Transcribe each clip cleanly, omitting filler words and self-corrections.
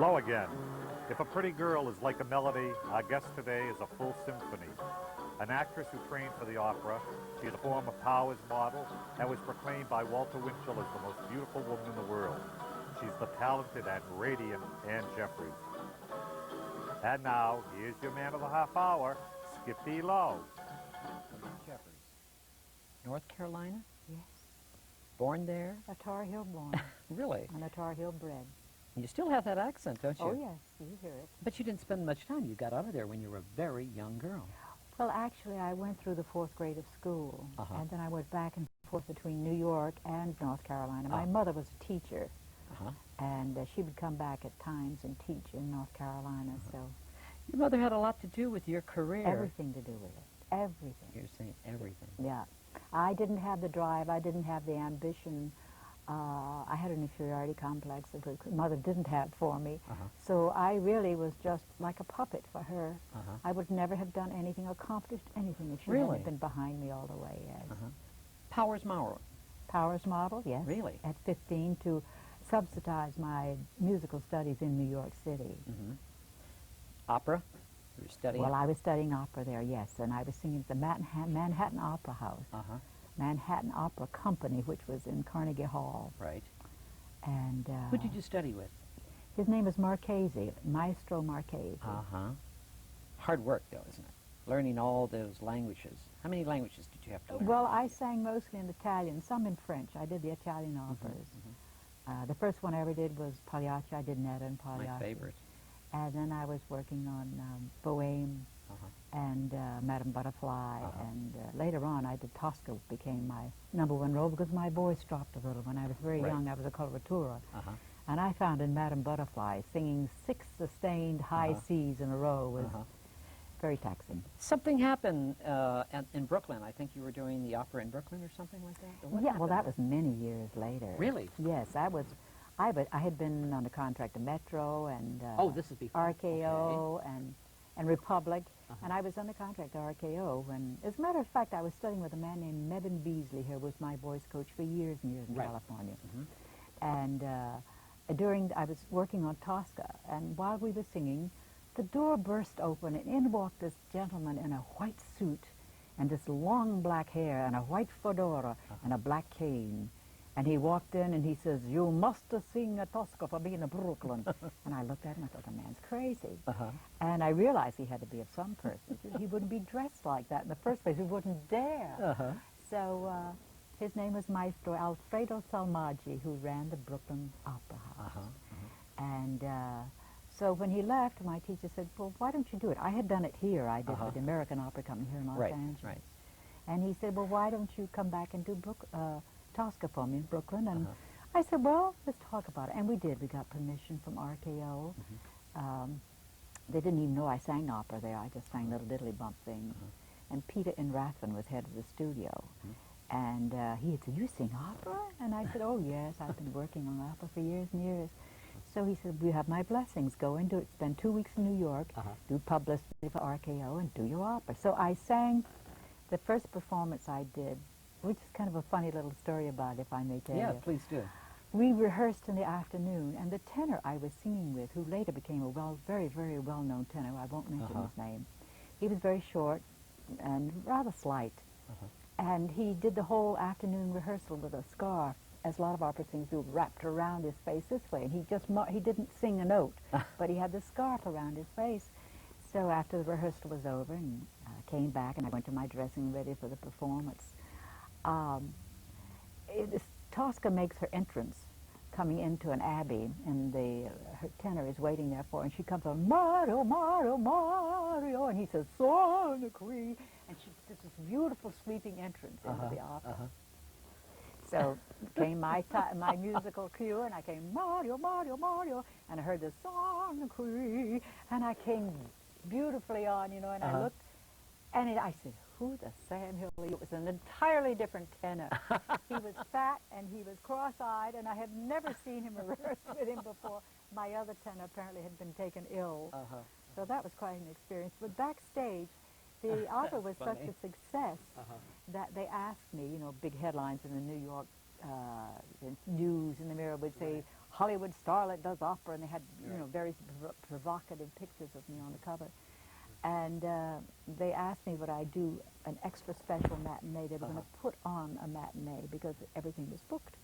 Lowe again. If a pretty girl is like a melody, our guest today is a full symphony. An actress who trained for the opera, she is a former Powers model and was proclaimed by Walter Winchell as the most beautiful woman in the world. She's the talented and radiant Anne Jeffries. And now, here's your man of the half hour, Skip E Lowe. Jeffries. North Carolina? Yes. Born there? A Tar Heel born. Really? And a Tar Heel bred. You still have that accent, don't you? Oh, yes, you hear it. But you didn't spend much time. You got out of there when you were a very young girl. Well, actually, I went through the 4th grade of school, and then I went back and forth between New York and North Carolina. My mother was a teacher, and she would come back at times and teach in North Carolina, so... Your mother had a lot to do with your career. Everything to do with it. Everything. You're saying everything. Yeah. I didn't have the drive. I didn't have the ambition. I had an inferiority complex that mother didn't have for me. So I really was just like a puppet for her. I would never have done anything, accomplished anything if she hadn't been behind me all the way. Yes. Powers model. Powers model, yes. Really? At 15 to subsidize my musical studies in New York City. Opera? You were studying? Well, I was studying opera there, yes, and I was singing at the Manhattan Opera House. Manhattan Opera Company, which was in Carnegie Hall. Right. And who did you study with? His name is Marchese, Maestro Marchese. Hard work, though, isn't it? Learning all those languages. How many languages did you have to learn? Well, I sang mostly in Italian, some in French. I did the Italian operas. The first one I ever did was Pagliacci. I did Netta and Pagliacci. My favorite. And then I was working on Bohème and Madame Butterfly, and later on I did Tosca, became my #1 role because my voice dropped a little. When I was very young, I was a coloratura. And I found in Madame Butterfly, singing 6 sustained high Cs in a row was very taxing. Something happened in Brooklyn. I think you were doing the opera in Brooklyn or something like that? What well, that was many years later. Really? Yes, I had been on the contract of Metro and this is before. RKO and Republic, and I was on the contract of RKO when, as a matter of fact, I was studying with a man named Mebane Beasley, who was my voice coach for years and years in California. And I was working on Tosca, and while we were singing, the door burst open, and in walked this gentleman in a white suit and this long black hair and a white fedora and a black cane. And he walked in and he says, "You must sing a Tosca for me in Brooklyn." And I looked at him, I thought, the man's crazy. And I realized he had to be of some person. He wouldn't be dressed like that in the first place. He wouldn't dare. So his name was Maestro Alfredo Salmaggi, who ran the Brooklyn Opera House. And so when he left, my teacher said, "Well, why don't you do it?" I had done it here. I did with the American Opera Company here in Los Angeles. And he said, "Well, why don't you come back and do Tosca for me in Brooklyn?" And I said, "Well, let's talk about it." And we did. We got permission from RKO. They didn't even know I sang opera there. I just sang little diddly bump things. And Peter Rathven was head of the studio. And he had said, "You sing opera?" And I said, "Oh, yes, I've been working on opera for years and years." So he said, "You have my blessings. Go and do it. Spend 2 weeks in New York, do publicity for RKO, and do your opera." So I sang the first performance I did, which is kind of a funny little story about it, if I may tell you. Yeah, please do. We rehearsed in the afternoon, and the tenor I was singing with, who later became a very, very well-known tenor, I won't mention his name, he was very short and rather slight. And he did the whole afternoon rehearsal with a scarf, as a lot of opera singers do, wrapped around his face this way. And he didn't sing a note, but he had the scarf around his face. So after the rehearsal was over, and came back, and I went to my dressing room ready for the performance, Tosca makes her entrance coming into an abbey, and her tenor is waiting there for her, and she comes on, "Mario, Mario, Mario," and he says, "Sono qui," and she does this beautiful sweeping entrance into the opera. So came my musical cue, and I came, "Mario, Mario, Mario," and I heard the "Sono qui," and I came beautifully on, and I looked, and I said, "Who the Sam Hill?" It was an entirely different tenor. He was fat and he was cross-eyed, and I had never seen him rehearse with him before. My other tenor apparently had been taken ill. So that was quite an experience. But backstage, the opera was such a success that they asked me, big headlines in the New York the news in the Mirror would say, Hollywood starlet does opera, and they had, you know, very provocative pictures of me on the cover. And they asked me would I do an extra special matinee. They were going to put on a matinee because everything was booked.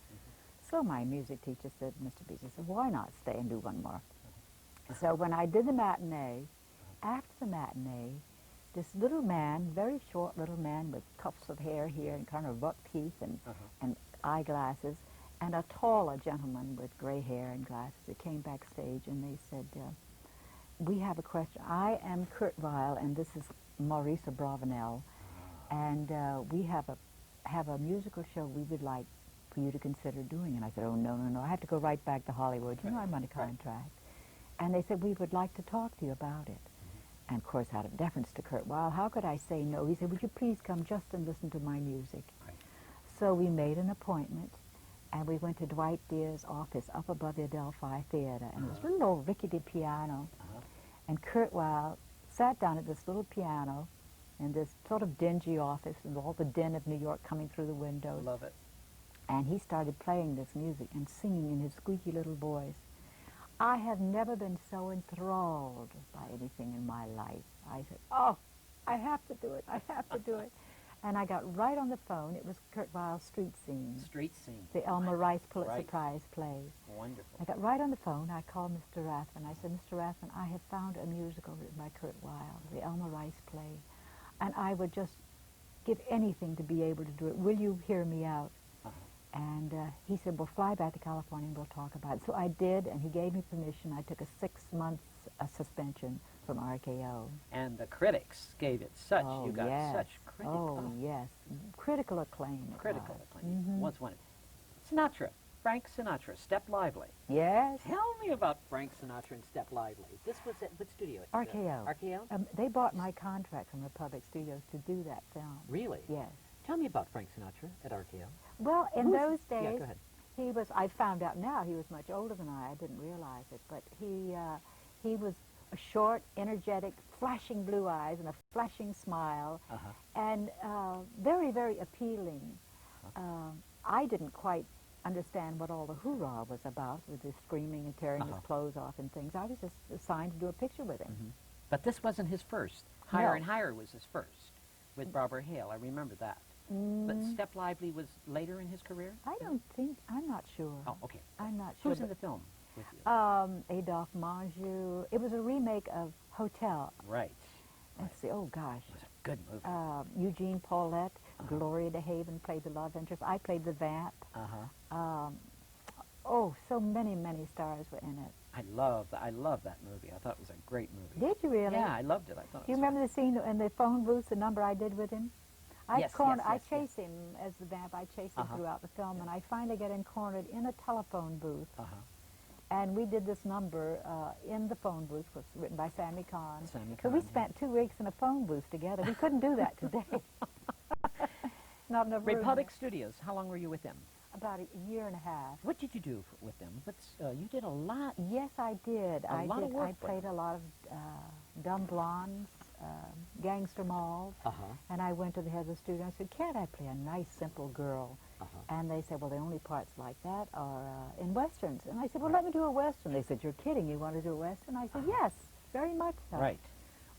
So my music teacher said, Mr. Beasley said, why not stay and do one more? So when I did the matinee, after the matinee, this little man, very short little man with tufts of hair here and kind of buck teeth and eyeglasses, and a taller gentleman with gray hair and glasses that came backstage, and they said, we have a question. I am Kurt Weill, and this is Maurice Bravenel, and we have a musical show we would like for you to consider doing. And I said, oh, no, no, no, I have to go right back to Hollywood. You know, I'm on a contract. And they said, we would like to talk to you about it. And, of course, out of deference to Kurt Weill, how could I say no? He said, would you please come just and listen to my music? Right. So we made an appointment, and we went to Dwight Deere's office up above the Adelphi Theater, and it was a little old rickety piano. And Kurt Weill sat down at this little piano in this sort of dingy office, and all the din of New York coming through the windows. Love it. And he started playing this music and singing in his squeaky little voice. I have never been so enthralled by anything in my life. I said, oh, I have to do it. I have to do it. And I got right on the phone. It was Kurt Weill's Street Scene. Street Scene. The Elmer Rice Pulitzer Prize play. Wonderful. I got right on the phone. I called Mr. Rathman. I said, Mr. Rathman, I have found a musical written by Kurt Weill, the Elmer Rice play. And I would just give anything to be able to do it. Will you hear me out? And he said, well, fly back to California and we'll talk about it. So I did, and he gave me permission. I took a 6-month suspension from RKO. And the critics gave it such, Oh, you got yes. such critical. Oh, yes. Critical acclaim. it Critical was. acclaim. Once won it. Sinatra, Frank Sinatra, Step Lively. Yes. Tell me about Frank Sinatra and Step Lively. This was at what studio? RKO. RKO? They bought my contract from Republic Studios to do that film. Really? Yes. Tell me about Frank Sinatra at RKO. Well, in those days, Yeah, go ahead. he was, I found out now he was much older than I didn't realize it, but he was a short, energetic, flashing blue eyes and a flashing smile, and very, very appealing. I didn't quite understand what all the hoorah was about with his screaming and tearing his clothes off and things. I was just assigned to do a picture with him. But this wasn't his first. Higher No. and Higher was his first with Barbara Hale. I remember that. But Step Lively was later in his career? I don't think, I'm not sure. Oh, okay. I'm not sure. Who's in the film with you? Adolphe Menjou. It was a remake of Hotel. Right. Let's see, oh gosh. It was a good movie. Eugene Paulette, Gloria DeHaven played the love interest. I played the vamp. Oh, so many, many stars were in it. I love that movie. I thought it was a great movie. Did you really? Yeah, I loved it. I thought Do you it was remember the scene in the phone booth, the number I did with him? I chase him as the vamp. I chase him throughout the film, and I finally get him cornered in a telephone booth. And we did this number in the phone booth, was written by Sammy Kahn. So we spent 2 weeks in a phone booth together. We couldn't do that today. Not enough room. Republic Studios, how long were you with them? About a year and a half. What did you do with them? You did a lot. Yes, I did. A lot of work I played a lot of dumb blondes, gangster malls, and I went to the head of the studio and I said, can't I play a nice, simple girl? And they said, well, the only parts like that are in westerns. And I said, well, let me do a western. They said, you're kidding, you want to do a western? I said, yes, very much so. Right.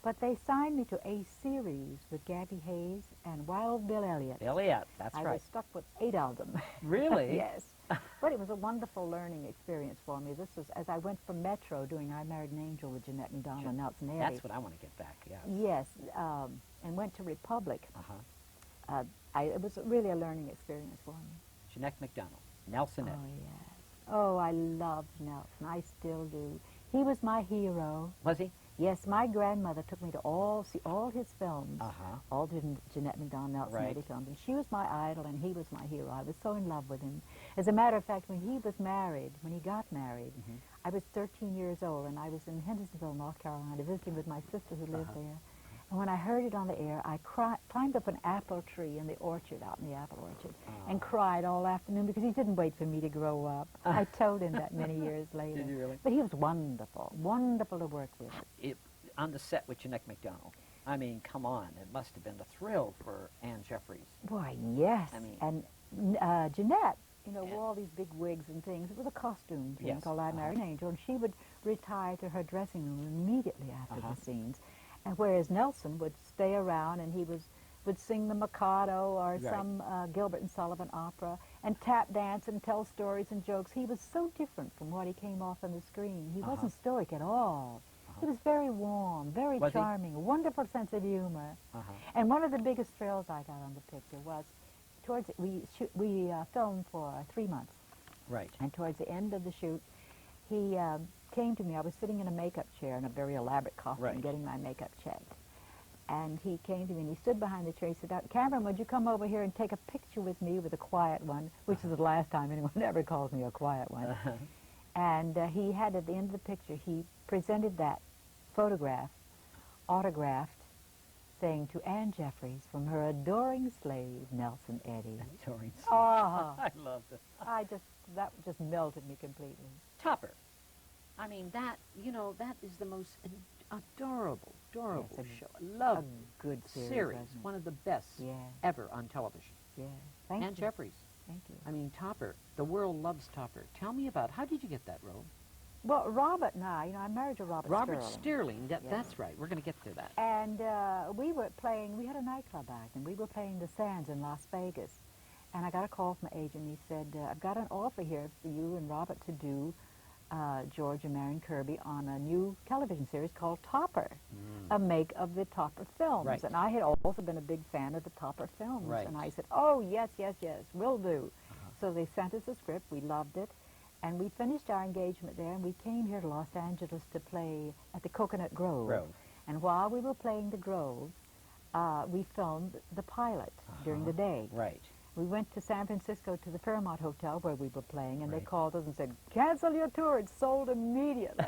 But they signed me to a series with Gabby Hayes and Wild Bill Elliott. Elliott, that's I right. was stuck with 8 of them. Really? Yes. But it was a wonderful learning experience for me. This was as I went from Metro doing I Married an Angel with Jeanette MacDonald and Nelson Eddy. That's what I want to get back, yeah. Yes, and went to Republic. It was really a learning experience for me. Jeanette MacDonald, Nelson Eddy. Oh, yes. Oh, I loved Nelson. I still do. He was my hero. Was he? Yes, my grandmother took me to see all his films, all the Jeanette MacDonald, Nelson Eddy films, and she was my idol and he was my hero. I was so in love with him. As a matter of fact, when he got married, I was 13 years old and I was in Hendersonville, North Carolina, visiting with my sister who lived there. And when I heard it on the air, I climbed up an apple tree in the orchard, out in the apple orchard, and cried all afternoon because he didn't wait for me to grow up. I told him that many years later. Did you really? But he was wonderful, wonderful to work with. On the set with Jeanette MacDonald, I mean, come on, it must have been a thrill for Anne Jeffries. Boy, yes. I mean, and Jeanette you know, wore all these big wigs and things. It was a costume thing Yes. called I Married an Angel, and she would retire to her dressing room immediately after the scenes. And whereas Nelson would stay around and he would sing the Mikado or Right. some Gilbert and Sullivan opera and tap dance and tell stories and jokes. He was so different from what he came off on the screen. He wasn't stoic at all. He was very warm, very Was he? charming, a wonderful sense of humor. And one of the biggest thrills I got on the picture was we filmed for 3 months. Right. And towards the end of the shoot, he came to me. I was sitting in a makeup chair in a very elaborate costume, Right. getting my makeup checked. And he came to me and he stood behind the chair. He said, Cameron, would you come over here and take a picture with me with a quiet one, which is the last time anyone ever calls me a quiet one. And he had at the end of the picture, he presented that photograph, autographed, saying to Anne Jeffries from her adoring slave, Nelson Eddy. Adoring. Oh, I love it. that just melted me completely. Topper. I mean, that, you know, that is the most adorable Yes, show. I love a good series, series. wasn't it? One of the best Yeah, ever on television. yeah. Thank Anne you. Jeffries. Thank you. I mean, Topper. The world loves Topper. Tell me about, how did you get that role? Well, Robert and I, you know, I'm married to Robert Sterling. Sterling. Yes. That's right. We're going to get to that. And we had a nightclub act, and we were playing the Sands in Las Vegas. And I got a call from my agent. He said, I've got an offer here for you and Robert to do George and Marion Kirby on a new television series called Topper, a make of the Topper films. Right. And I had also been a big fan of the Topper films. Right. And I said, oh, yes, yes, yes, will do. So they sent us a script. We loved it. And we finished our engagement there, and we came here to Los Angeles to play at the Coconut Grove. And while we were playing the Grove, we filmed the pilot during the day. Right. We went to San Francisco to the Fairmont Hotel where we were playing, and they Right. called us and said, cancel your tour, it's sold immediately.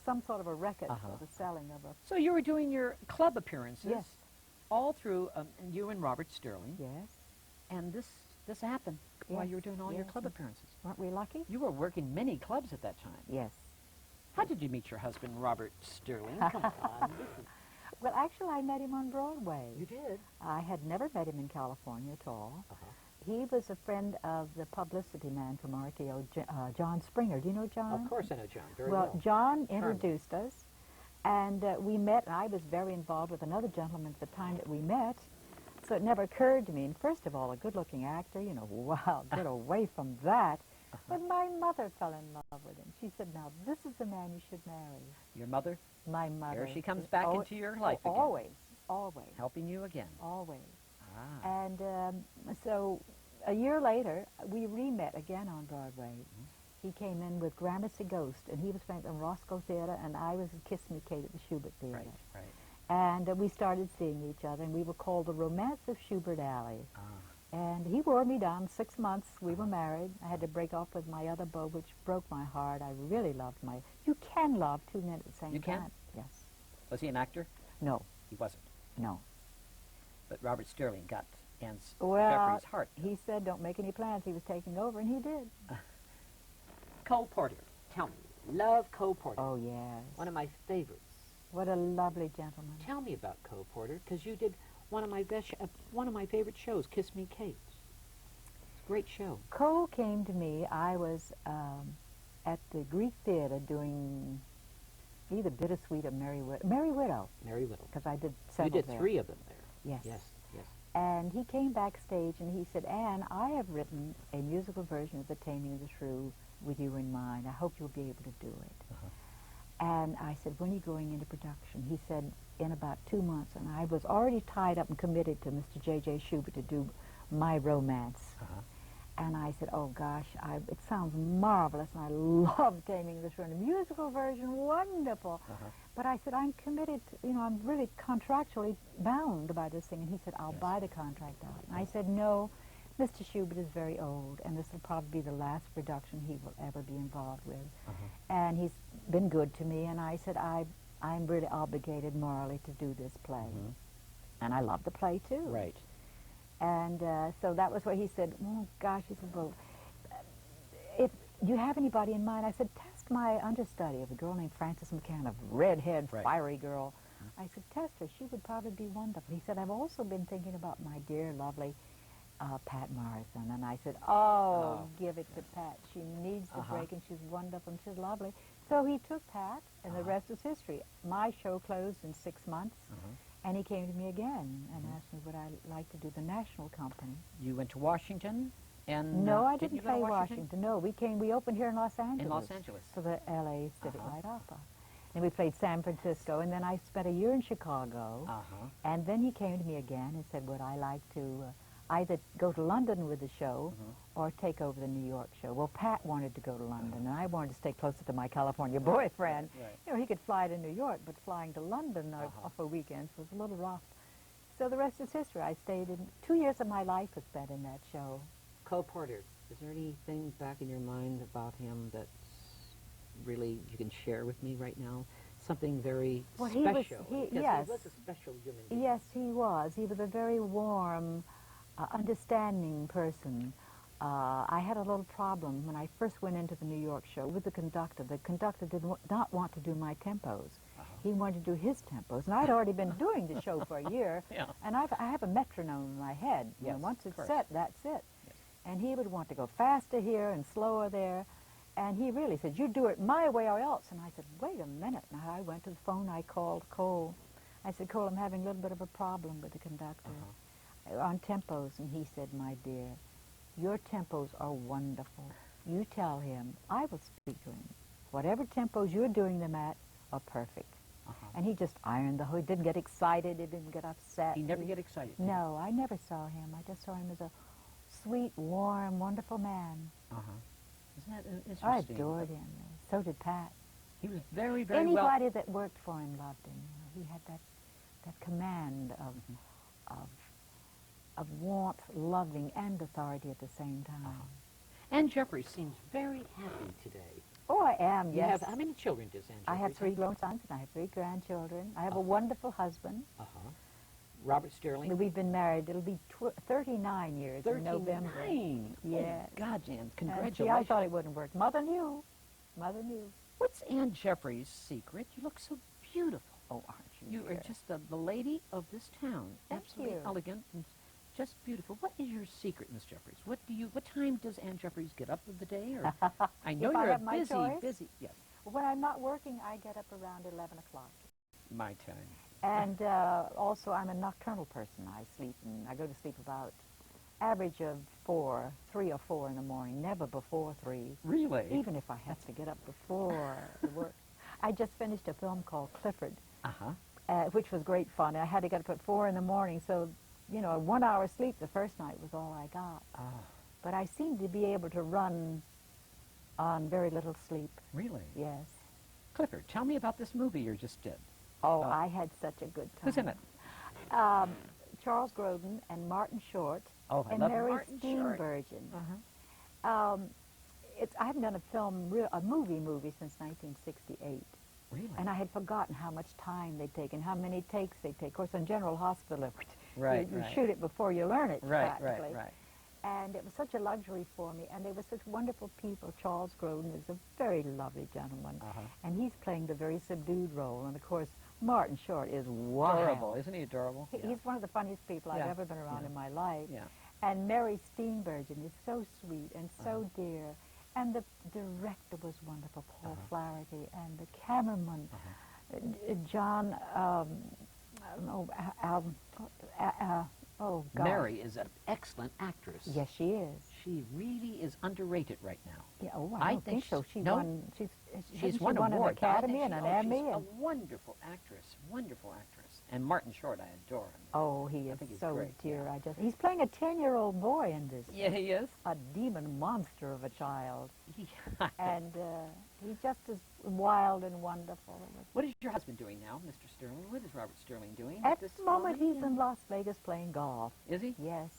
Some sort of a record for the selling of a... So you were doing your club appearances Yes. all through you and Robert Sterling, Yes. and this happened while Yes. you were doing all your Yes. club appearances. Weren't we lucky? You were working many clubs at that time. Yes. How did you meet your husband, Robert Sterling? Come on. Well, actually, I met him on Broadway. You did? I had never met him in California at all. He was a friend of the publicity man from RKO, John Springer. Do you know John? Of course I know John very Well, well. John introduced us, and we met, and I was very involved with another gentleman at the time that we met, so it never occurred to me. And first of all, a good-looking actor, you know, wow, get away from that. But my mother fell in love with him. She said, now, this is the man you should marry. Your mother My mother. Here she comes back into your life again. Always, always, helping you again. always. Ah. And so a year later, we re-met again on Broadway. He came in with Gramercy Ghost, and he was playing at the Roscoe Theater, and I was Kiss Me Kate at the Schubert Theater. Right. Right. And we started seeing each other, and we were called the Romance of Schubert Alley. Ah. And he wore me down 6 months. We were married. I had to break off with my other beau, which broke my heart. I really loved my... You can love two men at the same You can? time. Yes. Was he an actor? No, He wasn't. no. But Robert Sterling got Anne Well, Jeffries' heart. he said, don't make any plans. He was taking over, and he did. Cole Porter. Tell me. Love Cole Porter. Oh, yes. One of my favorites. What a lovely gentleman. Tell me about Cole Porter, because you did one of my favorite shows, Kiss Me Kate. It's a great show. Cole came to me. I was at the Greek Theater doing either Bittersweet or Merry Widow. Merry Widow, Mary Whittle. because I did You several did there. 3 of them there. Yes. Yes, yes. And he came backstage and he said, Anne, I have written a musical version of The Taming of the Shrew with you in mind. I hope you'll be able to do it. And I said, when are you going into production? He said, in about 2 months. And I was already tied up and committed to Mr. J.J. Schubert to do My Romance. And I said, oh gosh, it sounds marvelous, and I love Taming of the Shrew. And the musical version, wonderful. But I said, I'm committed, I'm really contractually bound by this thing. And he said, I'll buy the contract out. And I said, no, Mr. Schubert is very old, and this will probably be the last production he will ever be involved with. And he's been good to me, and I said, I'm really obligated morally to do this play. And I love the play, too. Right. And so that was where he said, oh, gosh, he said, well, if you have anybody in mind, I said, test my understudy of a girl named Frances McCann, a redhead, Right. fiery girl. I said, test her. She would probably be wonderful. He said, I've also been thinking about my dear, lovely Pat Morrison. And I said, oh, give it to Pat. She needs the break, and she's wonderful, and she's lovely. So he took Pat, and the rest is history. My show closed in 6 months, and he came to me again and asked me would I like to do the national company. You went to Washington, and No, I didn't didn't you go to play Washington. No, we opened here in Los Angeles. In Los Angeles. For the L.A. Civic Light Opera. And we played San Francisco, and then I spent a year in Chicago. And then he came to me again and said, would I like to either go to London with the show or take over the New York show. Well, Pat wanted to go to London, and I wanted to stay closer to my California boyfriend. You know, he could fly to New York, but flying to London for weekends was a little rough. So the rest is history. I stayed in, 2 years of my life was spent in that show. Cole Porter, is there anything back in your mind about him that's really you can share with me right now? Something very special. Yes. He was a special human being. Yes, he was. He was a very warm, understanding person. I had a little problem when I first went into the New York show with the conductor. The conductor did not want to do my tempos. He wanted to do his tempos, and I'd already been doing the show for a year, and I have a metronome in my head. You know, once it's set, that's it. And he would want to go faster here and slower there. And he really said, you do it my way or else. And I said, wait a minute. Now, I went to the phone. I called Cole. I said, Cole, I'm having a little bit of a problem with the conductor on tempos. And he said, my dear, your tempos are wonderful. You tell him, I will speak to him. Whatever tempos you're doing them at are perfect. And he just ironed the whole, he didn't get excited, he didn't get upset. He never get excited? No, I never saw him. I just saw him as a sweet, warm, wonderful man. Isn't that interesting? I adored him. So did Pat. He was very, very Anybody that worked for him loved him. You know, he had that command of warmth, loving, and authority at the same time. Ann Jeffries seems very happy today. Oh, I am, You yes. have, how many children does Ann Jeffries I have 3 grown sons, and I have 3 grandchildren. I have a wonderful husband. Robert Sterling. We've been married. It'll be 39 years in November. 39? Yeah. Oh, God, Jan, See, congratulations. I thought it wouldn't work. Mother knew. Mother knew. What's Ann Jeffries' secret? You look so beautiful. Oh, aren't you? You are dear? just the lady of this town. Thank Absolutely you. elegant and just beautiful. What is your secret, Miss Jeffries? What time does Ann Jeffries get up of the day? Or I know If I you're a have my choice? busy. Yes, When I'm not working, I get up around 11 o'clock. my time. And also, I'm a nocturnal person. I go to sleep about average of 3 or 4 in the morning, never before 3. Really? Even if I have to get up before the work. I just finished a film called Clifford, which was great fun. I had to get up at 4 in the morning, so, you know, 1 hour sleep the first night was all I got. But I seem to be able to run on very little sleep. Really? Yes. Clifford, tell me about this movie you just did. Oh, I had such a good time. Who's in it? Charles Grodin and Martin Short and love Mary Martin Short. Steenburgen. I haven't done a movie since 1968. Really? And I had forgotten how much time they take and how many takes they take. Of course, on General Hospital, you shoot it before you learn it, practically. Right. And it was such a luxury for me, and they were such wonderful people. Charles Grodin is a very lovely gentleman, and he's playing the very subdued role. And of course, Martin Short is wild. Adorable, isn't he adorable? He's one of the funniest people I've ever been around in my life. Yeah. And Mary Steenburgen is so sweet and so dear. And the director was wonderful, Paul Flaherty, and the cameraman, John, oh, God. Mary is an excellent actress. Yes, she is. She really is underrated right now. Yeah, I don't think so. She's won an awards. Academy and an Emmy. She's a wonderful actress. And Martin Short, I adore him. Oh, he is think he's so great, dear. He's playing a 10-year-old boy in this. Yeah, he is. A demon monster of a child. And he's just as wild and wonderful. What is your husband doing now, Mr. Sterling? What is Robert Sterling doing? At this moment, he's in Las Vegas playing golf. Is he? Yes.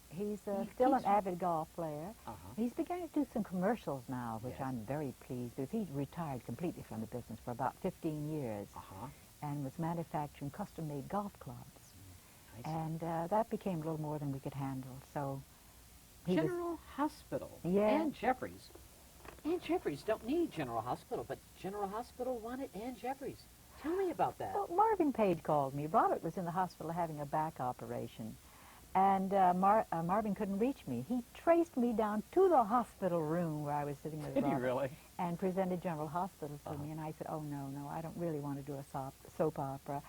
He's still an avid golf player. He's beginning to do some commercials now, which I'm very pleased with. He retired completely from the business for about 15 years and was manufacturing custom-made golf clubs. And that became a little more than we could handle. So General Hospital. Yeah. Ann Jeffries. Ann Jeffries don't need General Hospital, but General Hospital wanted Ann Jeffries. Tell me about that. Well, Marvin Page called me. Robert was in the hospital having a back operation. And Marvin couldn't reach me. He traced me down to the hospital room where I was sitting with Did he Robert really? and presented General Hospital to me. And I said, oh, no, I don't really want to do a soap opera.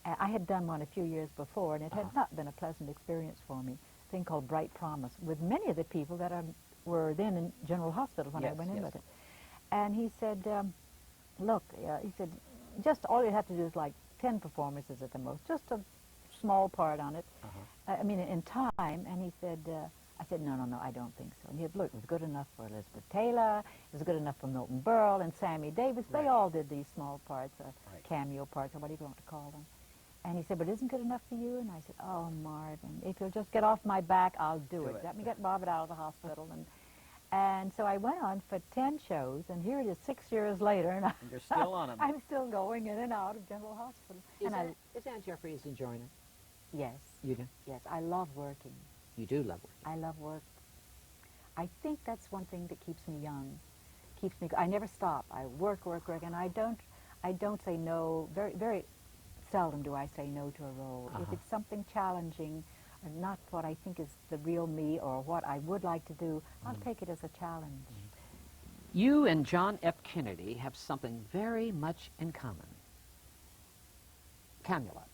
And I had done one a few years before, and it had not been a pleasant experience for me, a thing called Bright Promise, with many of the people that were then in General Hospital when I went in with it. And he said, look, he said, just all you have to do is like 10 performances at the most, just a small part on it. I mean, in time. And he said, I said, no, I don't think so. And he said, look, it was good enough for Elizabeth Taylor, it was good enough for Milton Berle and Sammy Davis. They all did these small parts, cameo parts, or whatever you want to call them. And he said, but isn't good enough for you? And I said, oh, Marvin, if you'll just get off my back, I'll do it. Let me get Marvin out of the hospital. And so I went on for 10 shows, and here it is 6 years later, and You're still on them. I'm still going in and out of General Hospital. Is Anne Jeffries enjoying it? Yes. You do? Yes, I love working. You do love working. I love work. I think that's one thing that keeps me young, I never stop. I work, and I don't say no. Very, very seldom do I say no to a role. If it's something challenging, or not what I think is the real me or what I would like to do, I'll take it as a challenge. You and John F. Kennedy have something very much in common. Camelot.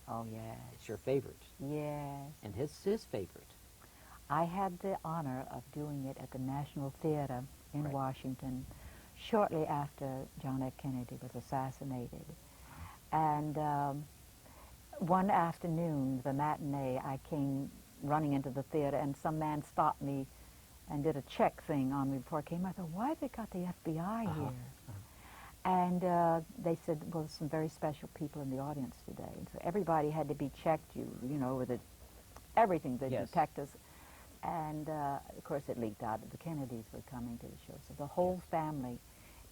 Oh, yes. It's your favorite. Yes. And his favorite. I had the honor of doing it at the National Theater in Washington shortly after John F. Kennedy was assassinated. And one afternoon, the matinee, I came running into the theater, and some man stopped me and did a check thing on me before I came. I thought, why have they got the FBI here? And they said, well, some very special people in the audience today. And so everybody had to be checked, you know, with everything, the detectives. And, of course, it leaked out that the Kennedys were coming to the show. So the whole family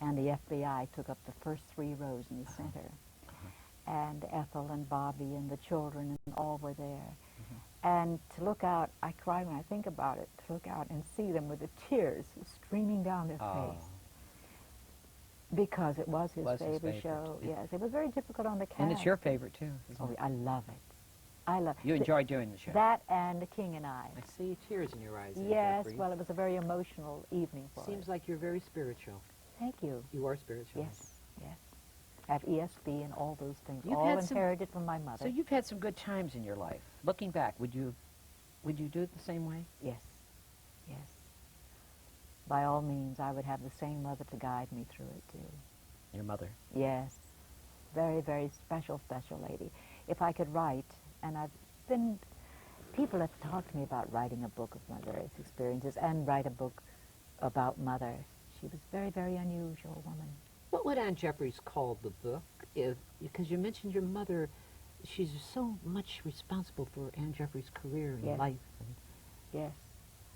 and the FBI took up the first 3 rows in the center. And Ethel and Bobby and the children and all were there. And to look out, I cry when I think about it, to look out and see them with the tears streaming down their face. Because it was his favorite show. Yes, it was very difficult on the cast. And it's your favorite, too. I love it. You enjoy doing the show. That and The King and I. I see tears in your eyes. Yes, well, it was a very emotional evening for us. Seems like you're very spiritual. Thank you. You are spiritual. Yes, yes. I have ESP and all those things, all inherited from my mother. So you've had some good times in your life. Looking back, would you do it the same way? Yes, yes. By all means, I would have the same mother to guide me through it, too. Your mother? Yes. Very, very special, special lady. If I could write, and people have talked to me about writing a book of my various experiences and write a book about Mother. She was a very, very unusual woman. What would Anne Jeffries call the book? Because you mentioned your mother, she's so much responsible for Anne Jeffries' career and life. Yes.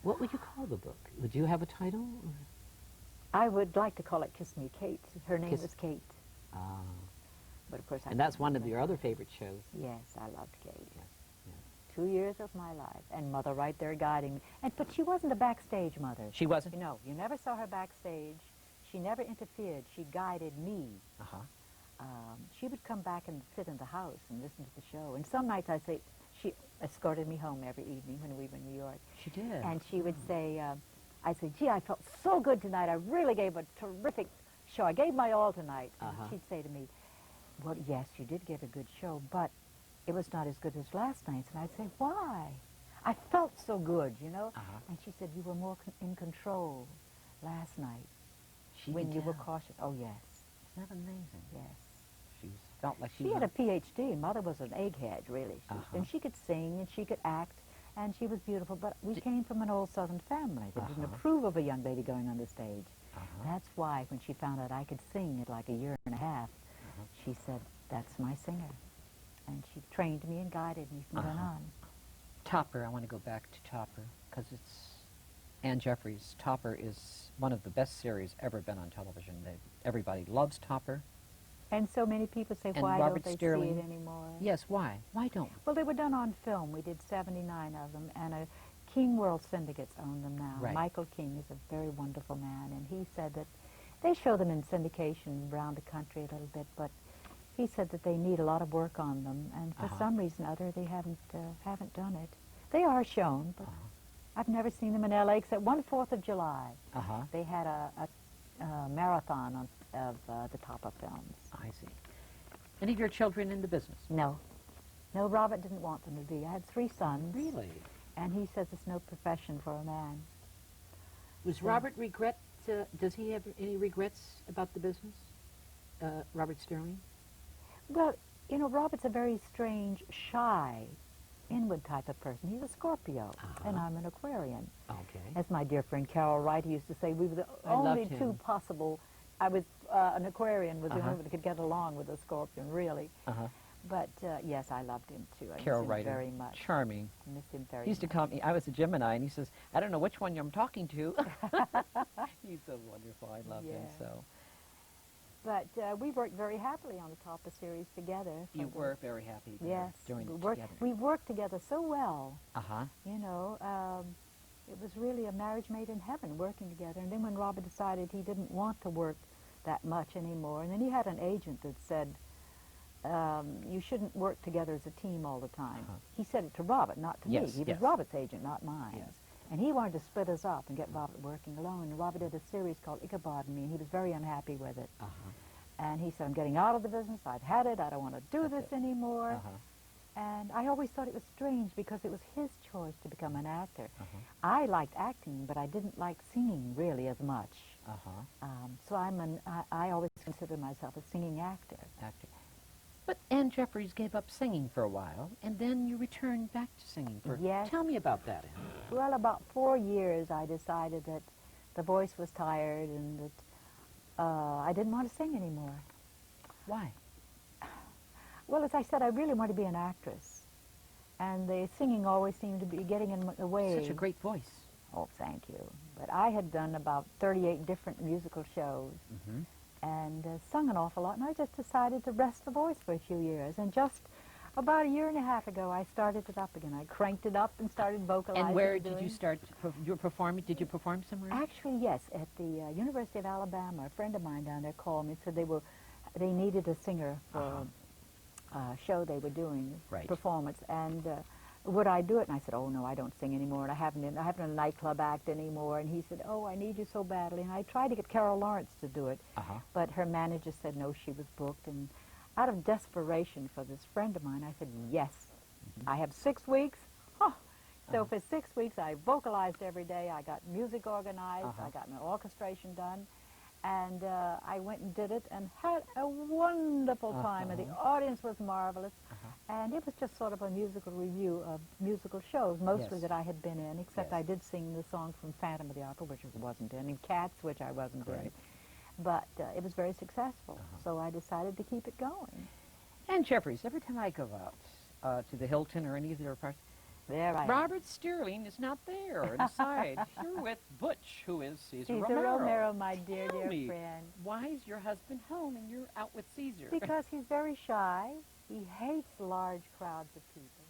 What would you call the book? Would you have a title? Or? I would like to call it Kiss Me Kate. Her name was Kate. Ah. But of course, and that's one of your other favorite shows. Yes, I loved Kate. Yes. 2 years of my life, and Mother right there guiding me. But she wasn't a backstage mother. She wasn't? No, you never saw her backstage. She never interfered. She guided me. She would come back and sit in the house and listen to the show. And some nights I'd say, she escorted me home every evening when we were in New York. She did? And she would say, I'd say, gee, I felt so good tonight. I really gave a terrific show. I gave my all tonight. And she'd say to me, well, yes, you did give a good show, but it was not as good as last night's. And I'd say, why? I felt so good, you know? And she said, you were more in control last night when you were cautious. Oh, yes. Isn't that amazing? Yes. She felt like she had a PhD. Mother was an egghead, really. And she could sing and she could act, and she was beautiful. But we came from an old Southern family that didn't approve of a young lady going on the stage. That's why when she found out I could sing at like a year and a half, she said, that's my singer. And she trained me and guided me from then on. Topper, I want to go back to Topper, because it's Anne Jeffries. Topper is one of the best series ever been on television. Everybody loves Topper. And so many people say, and why Robert don't they Sterling. see it anymore? Yes, why? Why don't we? Well, they were done on film. We did 79 of them, and King World Syndicates own them now. Right. Michael King is a very wonderful man, and he said that they show them in syndication around the country a little bit, but he said that they need a lot of work on them, and for some reason or other, they haven't done it. They are shown, but I've never seen them in L.A. except one 4th of July. Uh-huh. They had a marathon of the Tapa films. I see. Any of your children in the business? No. No, Robert didn't want them to be. I had 3 sons. Really? And he says it's no profession for a man. Was Robert does he have any regrets about the business? Robert Sterling? Well, you know, Robert's a very strange, shy, inward type of person. He's a Scorpio, and I'm an Aquarian. Okay. As my dear friend Carol Wright used to say, we were the I only loved him. 2 possible. I was an Aquarian was the only one that could get along with a Scorpion, really. Uh-huh. But yes, I loved him too. I Carol miss him Wright, very much. charming. I miss him very He used to much. call me, I was a Gemini, and he says, I don't know which one I'm talking to. He's so wonderful. I love him Yeah. so. But we worked very happily on the Tapa series together. You were very happy to Yes. join we together. We worked together so well. Uh-huh. You know, it was really a marriage made in heaven, working together. And then when Robert decided he didn't want to work that much anymore, and then he had an agent that said, you shouldn't work together as a team all the time. He said it to Robert, not to Yes, me. He yes. was Robert's agent, not mine. Yes. And he wanted to split us up and get Robert working alone. And Robert did a series called Ichabod and Me, and he was very unhappy with it. Uh-huh. And he said, I'm getting out of the business. I've had it. I don't want to do That's this anymore. Uh-huh. And I always thought it was strange because it was his choice to become an actor. Uh-huh. I liked acting, but I didn't like singing really as much. Uh-huh. So I always consider myself a singing actor. Actor. But Anne Jeffries gave up singing for a while, and then you returned back to singing. Yes. Tell me about that, Anne. Well, about 4 years, I decided that the voice was tired and that I didn't want to sing anymore. Why? Well, as I said, I really wanted to be an actress. And the singing always seemed to be getting in the way. Such a great voice. Oh, thank you. But I had done about 38 different musical shows Mm-hmm. and sung an awful lot, and I just decided to rest the voice for a few years. And just about 1.5 years ago, I started it up again. I cranked it up and started vocalizing. And where did doing- you start? You were performing? Did you perform somewhere? Actually, yes, at the University of Alabama. A friend of mine down there called me and said they needed a singer for a show they were doing, Right. performance, and would I do it? And I said, oh no, I don't sing anymore, and I haven't a nightclub act anymore. And he said, oh, I need you so badly. And I tried to get Carol Lawrence to do it, Uh-huh. but her manager said no, she was booked. And out of desperation for this friend of mine, I said, yes. I have 6 weeks. So for 6 weeks, I vocalized every day. I got music organized. I got my orchestration done. And I went and did it and had a wonderful time. And the audience was marvelous. And it was just sort of a musical review of musical shows, mostly Yes. that I had been in, except Yes. I did sing the song from Phantom of the Opera, which I wasn't in, and Cats, which I wasn't in. Right. But it was very successful, so I decided to keep it going. Anne Jeffries, every time I go out to the Hilton or any of their parts, There I am. Robert Sterling is not there inside. You're with Butch, who is Caesar Caesar Romero, my dear, Tell dear me, friend. why is your husband home and you're out with Caesar? Because he's very shy. He hates large crowds of people.